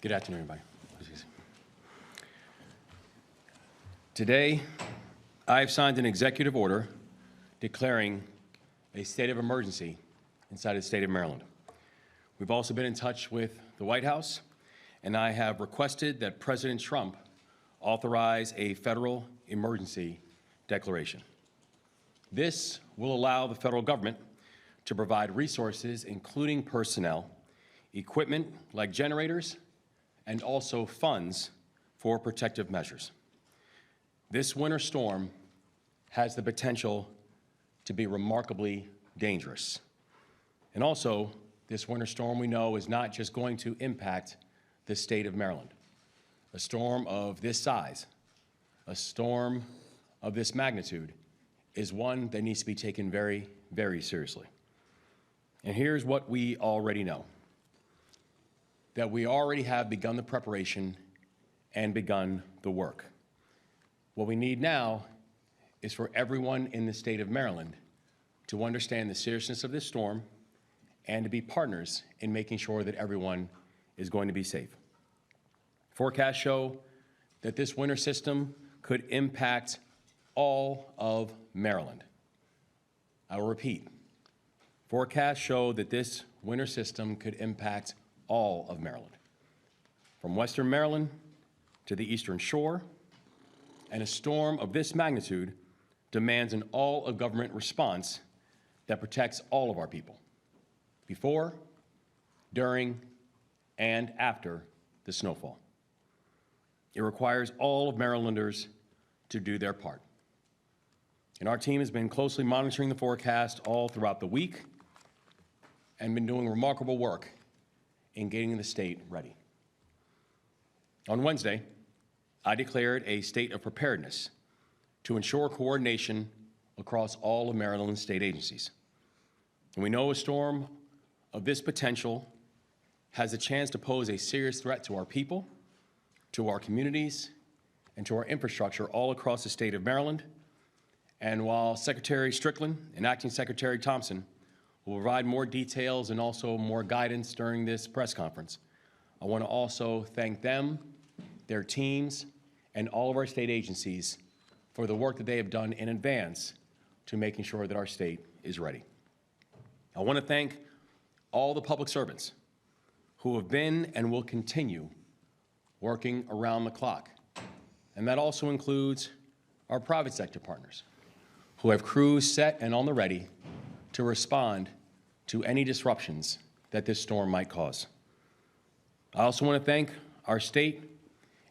Good afternoon, everybody. Today, I've signed an executive order declaring a state of emergency inside the state of Maryland. We've also been in touch with the White House, and I have requested that President Trump authorize a federal emergency declaration. This will allow the federal government to provide resources, including personnel, equipment like generators, and also funds for protective measures. This winter storm has the potential to be remarkably dangerous. And also, this winter storm, we know, is not just going to impact the state of Maryland. A storm of this size, a storm of this magnitude, is one that needs to be taken very, very seriously. And here's what we already know: that we already have begun the preparation and begun the work. What we need now is for everyone in the state of Maryland to understand the seriousness of this storm and to be partners in making sure that everyone is going to be safe. Forecasts show that this winter system could impact all of Maryland. I will repeat. Forecasts show that this winter system could impact all of Maryland, from Western Maryland to the Eastern Shore, and a storm of this magnitude demands an all-of-government response that protects all of our people, before, during, and after the snowfall. It requires all of Marylanders to do their part. And our team has been closely monitoring the forecast all throughout the week and been doing remarkable work in getting the state ready. On Wednesday, I declared a state of preparedness to ensure coordination across all of Maryland's state agencies. And we know a storm of this potential has a chance to pose a serious threat to our people, to our communities, and to our infrastructure all across the state of Maryland. And while Secretary Strickland and Acting Secretary Thompson will provide more details and also more guidance during this press conference, I want to also thank them, their teams, and all of our state agencies for the work that they have done in advance to making sure that our state is ready. I want to thank all the public servants who have been and will continue working around the clock. And that also includes our private sector partners who have crews set and on the ready to respond to any disruptions that this storm might cause. I also want to thank our state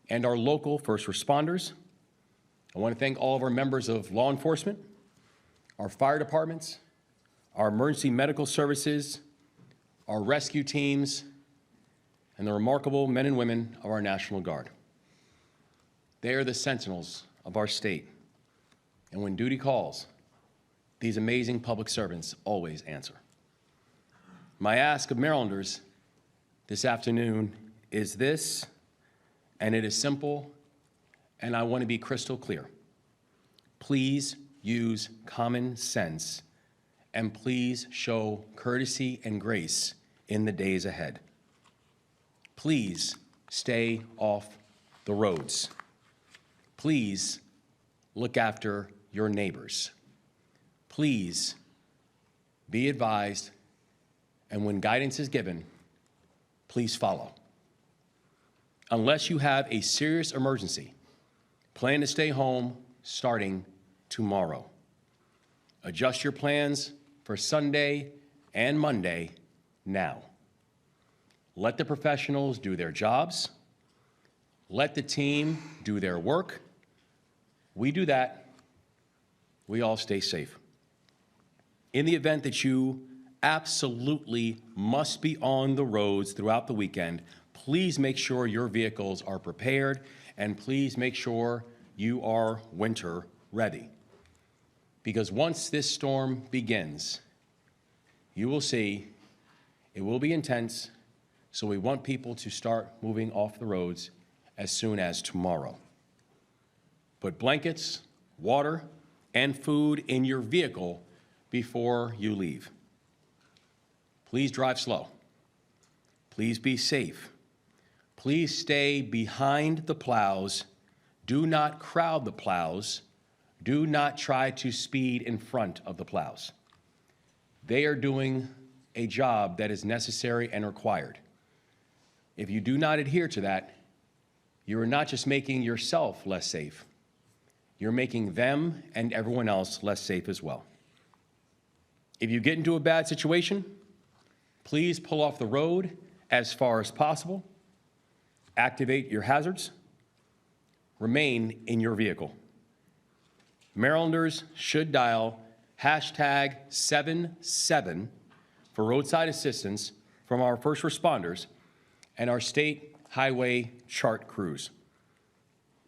and our local first responders. I want to thank all of our members of law enforcement, our fire departments, our emergency medical services, our rescue teams, and the remarkable men and women of our National Guard. They are the sentinels of our state. And when duty calls, these amazing public servants always answer. My ask of Marylanders this afternoon is this, and it is simple, and I want to be crystal clear. Please use common sense, and please show courtesy and grace in the days ahead. Please stay off the roads. Please look after your neighbors. Please be advised, and when guidance is given, please follow. Unless you have a serious emergency, plan to stay home starting tomorrow. Adjust your plans for Sunday and Monday now. Let the professionals do their jobs. Let the team do their work. We do that, we all stay safe. In the event that you absolutely must be on the roads throughout the weekend, please make sure your vehicles are prepared, and please make sure you are winter ready. Because once this storm begins, you will see it will be intense, so we want people to start moving off the roads as soon as tomorrow. Put blankets, water, and food in your vehicle before you leave. Please drive slow. Please be safe. Please stay behind the plows. Do not crowd the plows. Do not try to speed in front of the plows. They are doing a job that is necessary and required. If you do not adhere to that, you are not just making yourself less safe, you're making them and everyone else less safe as well. If you get into a bad situation, please pull off the road as far as possible, activate your hazards, remain in your vehicle. Marylanders should dial #77 for roadside assistance from our first responders and our state highway chart crews.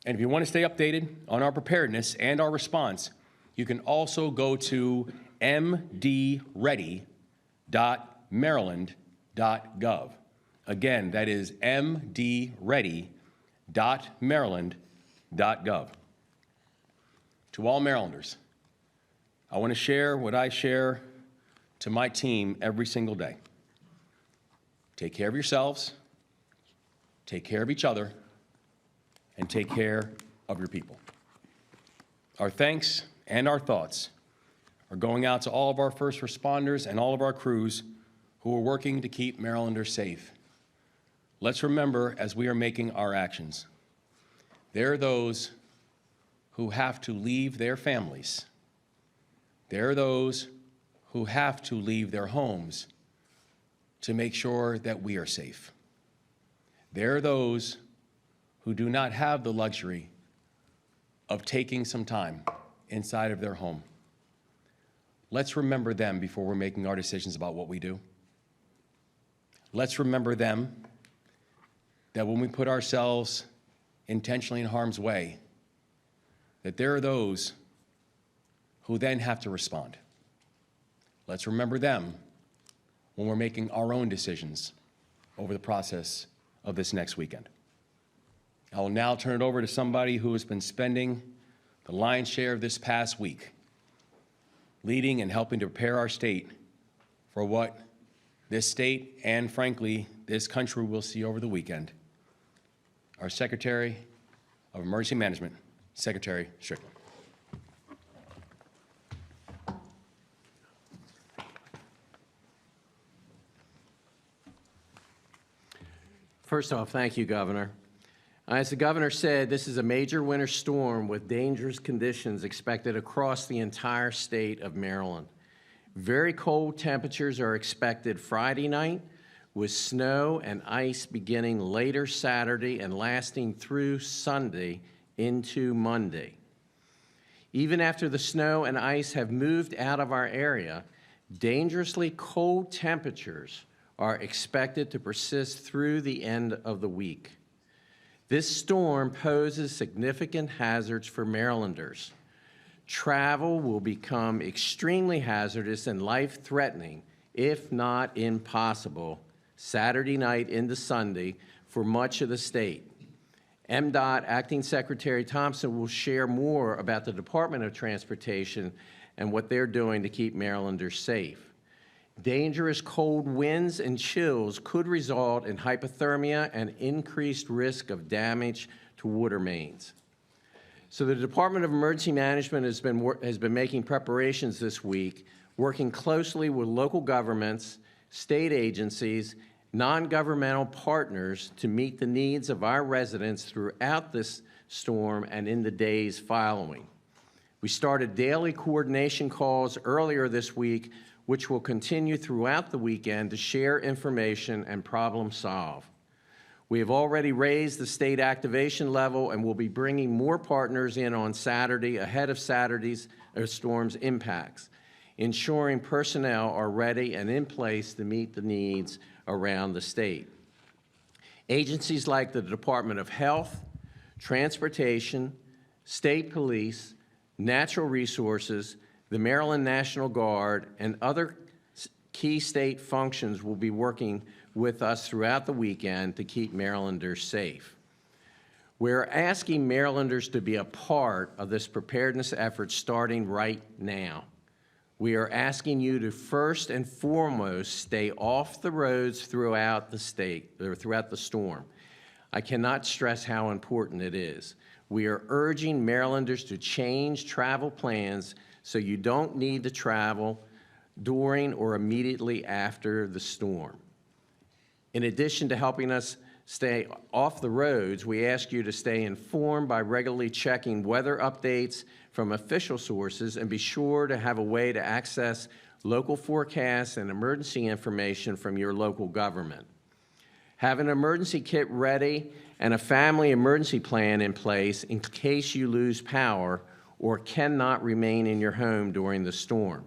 And if you want to stay updated on our preparedness and our response, you can also go to mdready.maryland.gov. Again, that is mdready.maryland.gov. To all Marylanders, I want to share what I share to my team every single day. Take care of yourselves, take care of each other, and take care of your people. Our thanks and our thoughts are going out to all of our first responders and all of our crews who are working to keep Marylanders safe. Let's remember as we are making our actions, there are those who have to leave their families. There are those who have to leave their homes to make sure that we are safe. There are those who do not have the luxury of taking some time inside of their home. Let's remember them before we're making our decisions about what we do. Let's remember them that when we put ourselves intentionally in harm's way, that there are those who then have to respond. Let's remember them when we're making our own decisions over the process of this next weekend. I will now turn it over to somebody who has been spending the lion's share of this past week leading and helping to prepare our state for what this state and, frankly, this country will see over the weekend. Our Secretary of Emergency Management, Secretary Strickland. First off, thank you, Governor. As the governor said, this is a major winter storm with dangerous conditions expected across the entire state of Maryland. Very cold temperatures are expected Friday night, with snow and ice beginning later Saturday and lasting through Sunday into Monday. Even after the snow and ice have moved out of our area, dangerously cold temperatures are expected to persist through the end of the week. This storm poses significant hazards for Marylanders. Travel will become extremely hazardous and life-threatening, if not impossible, Saturday night into Sunday for much of the state. MDOT Acting Secretary Thompson will share more about the Department of Transportation and what they're doing to keep Marylanders safe. Dangerous cold winds and chills could result in hypothermia and increased risk of damage to water mains. So the Department of Emergency Management has been making preparations this week, working closely with local governments, state agencies, non-governmental partners to meet the needs of our residents throughout this storm and in the days following. We started daily coordination calls earlier this week, which will continue throughout the weekend to share information and problem solve. We have already raised the state activation level and will be bringing more partners in on Saturday ahead of Saturday's storm's impacts, ensuring personnel are ready and in place to meet the needs around the state. Agencies like the Department of Health, Transportation, State Police, Natural Resources, the Maryland National Guard, and other key state functions will be working with us throughout the weekend to keep Marylanders safe. We're asking Marylanders to be a part of this preparedness effort starting right now. We are asking you to first and foremost stay off the roads throughout the state, or throughout the storm. I cannot stress how important it is. We are urging Marylanders to change travel plans so you don't need to travel during or immediately after the storm. In addition to helping us stay off the roads, we ask you to stay informed by regularly checking weather updates from official sources and be sure to have a way to access local forecasts and emergency information from your local government. Have an emergency kit ready and a family emergency plan in place in case you lose power or cannot remain in your home during the storm.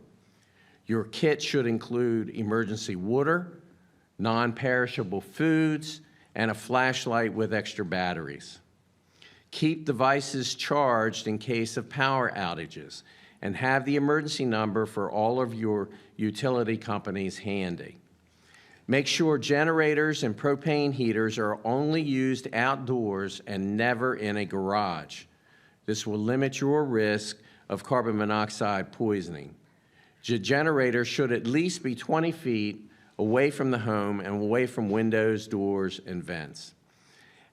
Your kit should include emergency water, non-perishable foods, and a flashlight with extra batteries. Keep devices charged in case of power outages, and have the emergency number for all of your utility companies handy. Make sure generators and propane heaters are only used outdoors and never in a garage. This will limit your risk of carbon monoxide poisoning. The generator should at least be 20 feet away from the home and away from windows, doors, and vents.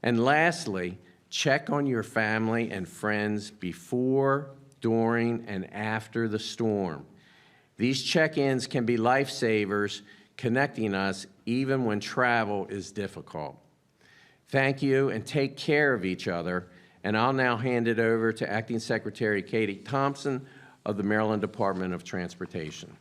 And lastly, check on your family and friends before, during, and after the storm. These check-ins can be lifesavers, connecting us even when travel is difficult. Thank you, and take care of each other. And I'll now hand it over to Acting Secretary Katie Thompson of the Maryland Department of Transportation.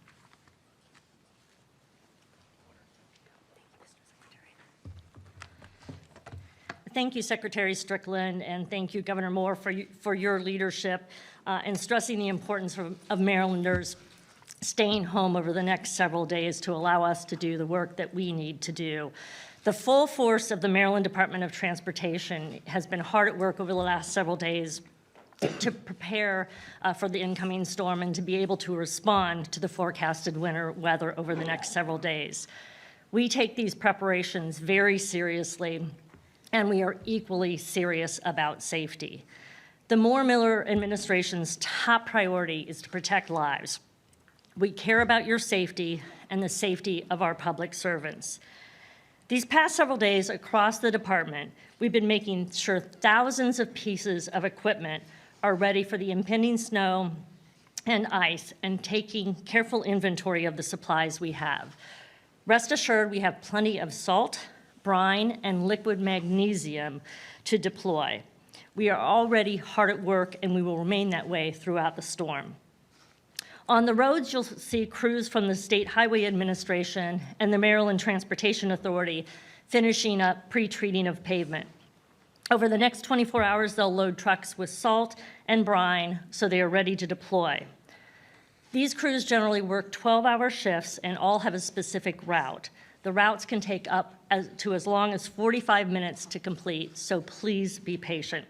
Thank you, Secretary Strickland, and thank you, Governor Moore, for your leadership in stressing the importance of Marylanders staying home over the next several days to allow us to do the work that we need to do. The full force of the Maryland Department of Transportation has been hard at work over the last several days to prepare for the incoming storm and to be able to respond to the forecasted winter weather over the next several days. We take these preparations very seriously, and we are equally serious about safety. The Moore-Miller administration's top priority is to protect lives. We care about your safety and the safety of our public servants. These past several days across the department, we've been making sure thousands of pieces of equipment are ready for the impending snow and ice and taking careful inventory of the supplies we have. Rest assured, we have plenty of salt, brine, and liquid magnesium to deploy. We are already hard at work, and we will remain that way throughout the storm. On the roads, you'll see crews from the State Highway Administration and the Maryland Transportation Authority finishing up pre-treating of pavement. Over the next 24 hours, they'll load trucks with salt and brine so they are ready to deploy. These crews generally work 12-hour shifts and all have a specific route. The routes can take up to as long as 45 minutes to complete, so please be patient.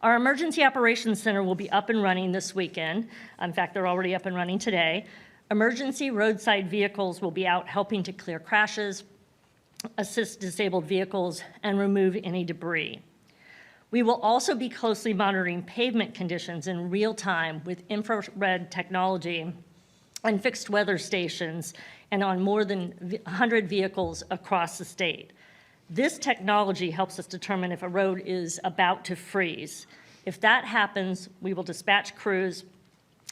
Our Emergency Operations Center will be up and running this weekend. In fact, they're already up and running today. Emergency roadside vehicles will be out helping to clear crashes, assist disabled vehicles, and remove any debris. We will also be closely monitoring pavement conditions in real time with infrared technology and fixed weather stations and on more than 100 vehicles across the state. This technology helps us determine if a road is about to freeze. If that happens, we will dispatch crews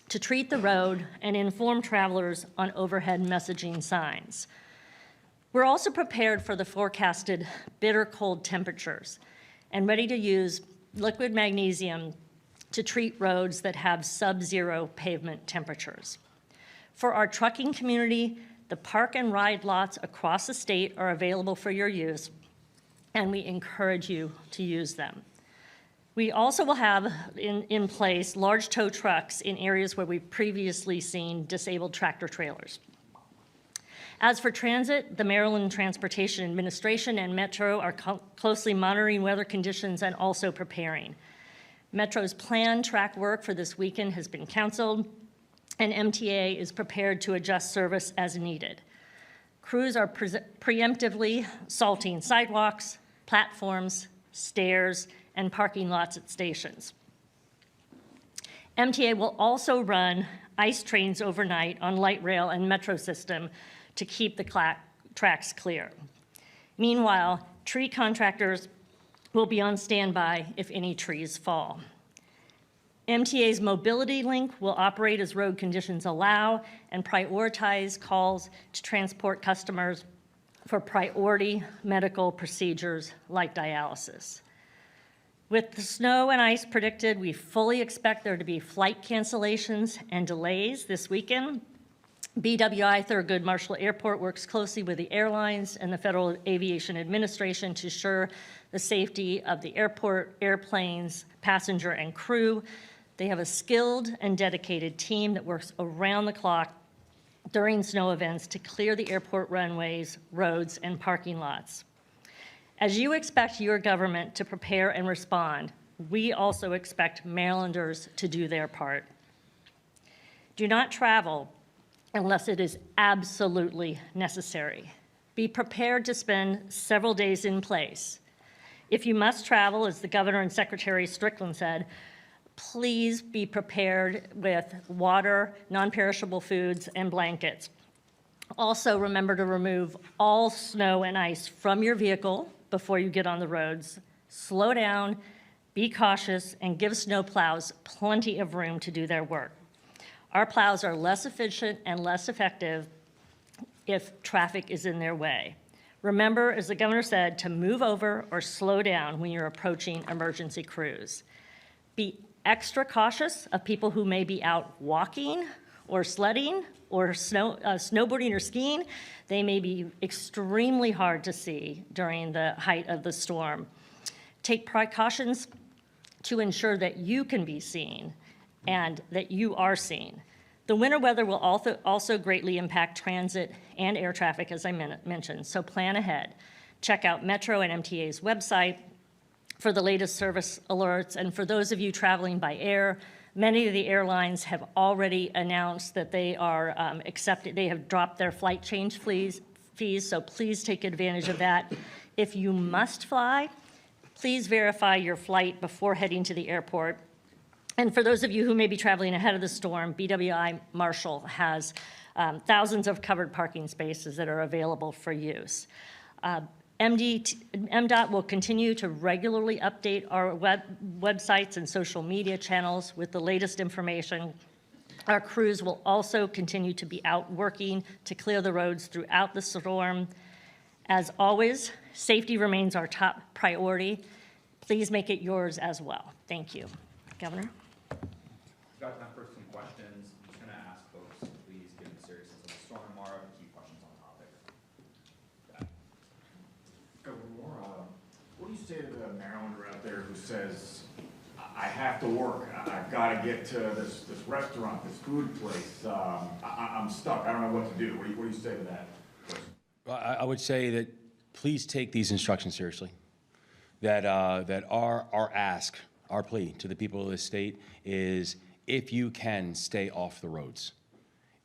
to treat the road and inform travelers on overhead messaging signs. We're also prepared for the forecasted bitter cold temperatures and ready to use liquid magnesium to treat roads that have sub-zero pavement temperatures. For our trucking community, the park and ride lots across the state are available for your use, and we encourage you to use them. We also will have in place large tow trucks in areas where we've previously seen disabled tractor trailers. As for transit, the Maryland Transportation Administration and Metro are closely monitoring weather conditions and also preparing. Metro's planned track work for this weekend has been canceled, and MTA is prepared to adjust service as needed. Crews are preemptively salting sidewalks, platforms, stairs, and parking lots at stations. MTA will also run ICE trains overnight on light rail and metro system to keep the tracks clear. Meanwhile, Tree contractors will be on standby if any trees fall. MTA's Mobility Link will operate as road conditions allow and prioritize calls to transport customers for priority medical procedures like dialysis. With the snow and ice predicted, we fully expect there to be flight cancellations and delays this weekend. BWI Thurgood Marshall Airport works closely with the airlines and the Federal Aviation Administration to ensure the safety of the airport, airplanes, passenger, and crew. They have a skilled and dedicated team that works around the clock during snow events to clear the airport runways, roads, and parking lots. As you expect your government to prepare and respond, we also expect Marylanders to do their part. Do not travel unless it is absolutely necessary. Be prepared to spend several days in place. If you must travel, as the Governor and Secretary Strickland said, please be prepared with water, non-perishable foods, and blankets. Also, remember to remove all snow and ice from your vehicle before you get on the roads. Slow down, be cautious, and give snow plows plenty of room to do their work. Our plows are less efficient and less effective if traffic is in their way. Remember, as the governor said, to move over or slow down when you're approaching emergency crews. Be extra cautious of people who may be out walking or sledding or snowboarding or skiing. They may be extremely hard to see during the height of the storm. Take precautions to ensure that you can be seen and that you are seen. The winter weather will also greatly impact transit and air traffic, as I mentioned, so plan ahead. Check out Metro and MTA's website for the latest service alerts, and for those of you traveling by air, many of the airlines have already announced that they are they have dropped their flight change fees, so please take advantage of that. If you must fly, please verify your flight before heading to the airport. And for those of you who may be traveling ahead of the storm, BWI Marshall has thousands of covered parking spaces that are available for use. MDOT will continue to regularly update our websites and social media channels with the latest information. Our crews will also continue to be out working to clear the roads throughout the storm. As always, safety remains our top priority. Please make it yours as well. Thank you. Governor? Got time for some questions. I'm just going to ask folks to please give the seriousness of the storm tomorrow and keep questions on topic. Governor Moore, what do you say to the Marylander out there who says, I have to work, I've got to get to this restaurant, this food place, I'm stuck, I don't know what to do. What do you say to that person? Well, I would say that please take these instructions seriously. That our ask, our plea to the people of this state is, if you can, stay off the roads.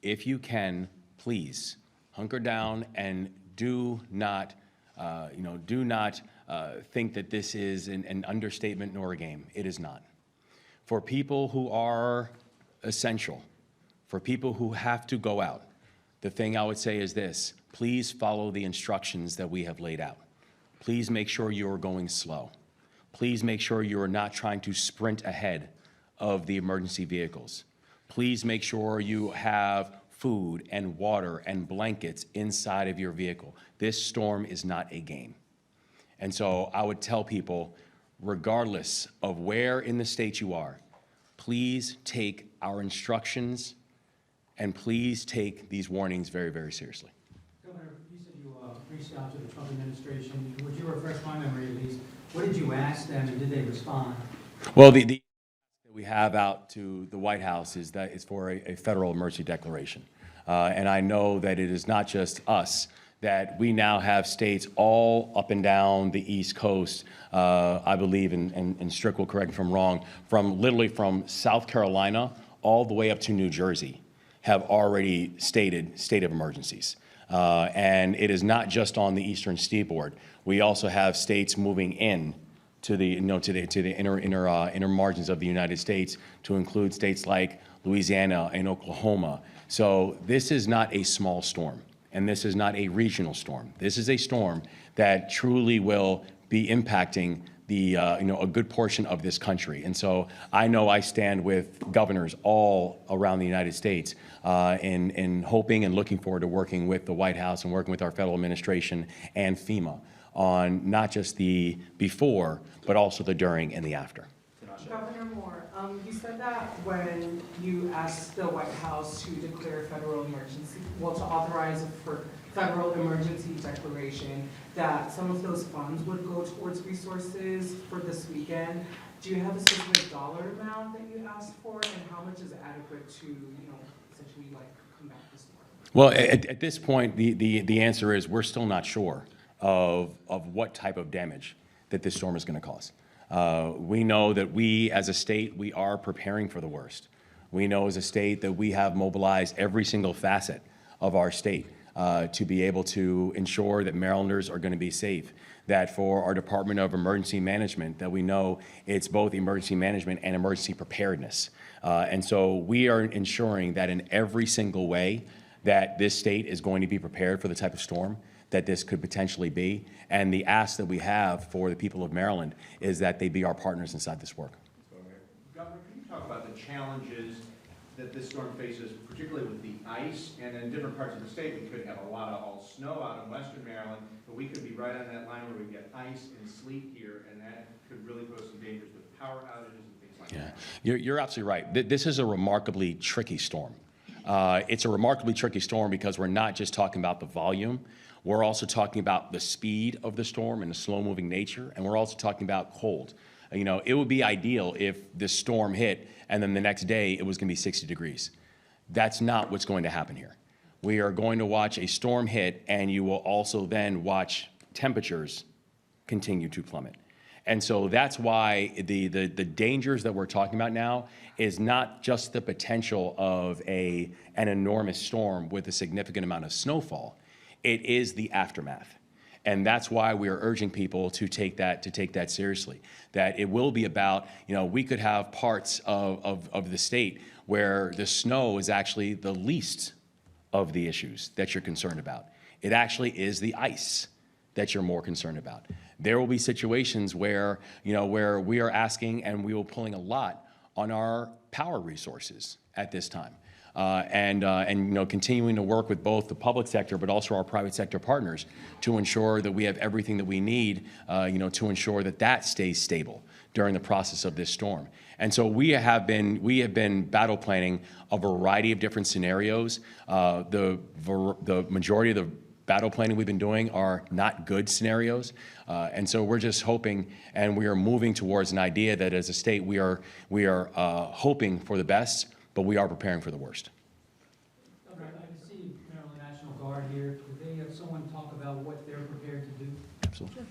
If you can, please hunker down and do not think that this is an understatement nor a game. It is not. For people who are essential, for people who have to go out, the thing I would say is this: please follow the instructions that we have laid out. Please make sure you are going slow. Please make sure you are not trying to sprint ahead of the emergency vehicles. Please make sure you have food and water and blankets inside of your vehicle. This storm is not a game. And so I would tell people, regardless of where in the state you are, please take our instructions and please take these warnings very, very seriously. Governor, you said you reached out to the Trump administration. Would you refresh my memory at least? What did you ask them, and did they respond? Well, the that we have out to the White House is that it's for a federal emergency declaration. And I know that it is not just us, that we now have states all up and down the East Coast, I believe, and Strick will correct me if I'm wrong, literally from South Carolina all the way up to New Jersey, have already stated state of emergencies. And it is not just on the eastern seaboard. We also have states moving in to the inner margins of the United States, to include states like Louisiana and Oklahoma. So this is not a small storm. and this is not a regional storm. This is a storm that truly will be impacting the, a good portion of this country. And so I know I stand with governors all around the United States in hoping and looking forward to working with the White House and working with our federal administration and FEMA on not just the before, but also the during and the after. Governor Moore, you said that when you asked the White House to declare federal emergency, well, to authorize for federal emergency declaration, that some of those funds would go towards resources for this weekend. Do you have a specific dollar amount that you asked for, and how much is adequate to, essentially like combat this storm? Well, at this point, the answer is we're still not sure of what type of damage that this storm is going to cause. We know that we, as a state, we are preparing for the worst. We know as a state that we have mobilized every single facet of our state to be able to ensure that Marylanders are going to be safe. That for our Department of Emergency Management, that we know it's both emergency management and emergency preparedness. And so we are ensuring that in every single way that this state is going to be prepared for the type of storm that this could potentially be. And the ask that we have for the people of Maryland is that they be our partners inside this work. Governor, can you talk about the challenges that this storm faces, particularly with the ice? And in different parts of the state, we could have a lot of all snow out in western Maryland, but we could be right on that line where we get ice and sleet here, and that could really pose some dangers with power outages and things like that. You're absolutely right. This is a remarkably tricky storm. It's a remarkably tricky storm because we're not just talking about the volume. We're also talking about the speed of the storm and the slow-moving nature, and we're also talking about cold. It would be ideal if this storm hit and then the next day it was going to be 60 degrees. That's not what's going to happen here. We are going to watch a storm hit, and you will also then watch temperatures continue to plummet. And so that's why the dangers that we're talking about now is not just the potential of an enormous storm with a significant amount of snowfall. It is the aftermath. And that's why we are urging people to take that seriously. That it will be about, we could have parts of the state where the snow is actually the least of the issues that you're concerned about. It actually is the ice that you're more concerned about. There will be situations where, where we are asking and we will pulling a lot on our power resources at this time. And continuing to work with both the public sector but also our private sector partners to ensure that we have everything that we need, to ensure that that stays stable during the process of this storm. And so we have been battle planning a variety of different scenarios. The majority of the battle planning we've been doing are not good scenarios. And so we're just hoping, and we are moving towards an idea that as a state we are hoping for the best, but we are preparing for the worst. Governor, I can see Maryland National Guard here. Could they have someone talk about what they're prepared to do? Absolutely.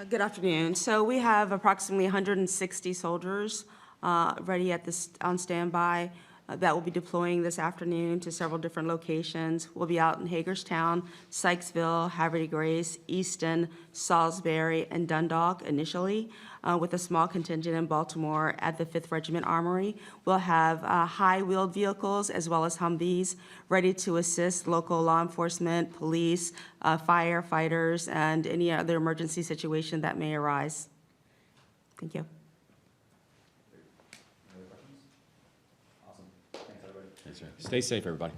Good afternoon. So we have approximately 160 soldiers ready on standby that will be deploying this afternoon to several different locations. We'll be out in Hagerstown, Sykesville, Havre de Grace, Easton, Salisbury, and Dundalk initially, with a small contingent in Baltimore at the 5th Regiment Armory. We'll have high-wheeled vehicles as well as Humvees ready to assist local law enforcement, police, firefighters, and any other emergency situation that may arise. Thank you. Any other questions? Awesome. Thanks, everybody. Stay safe, everybody.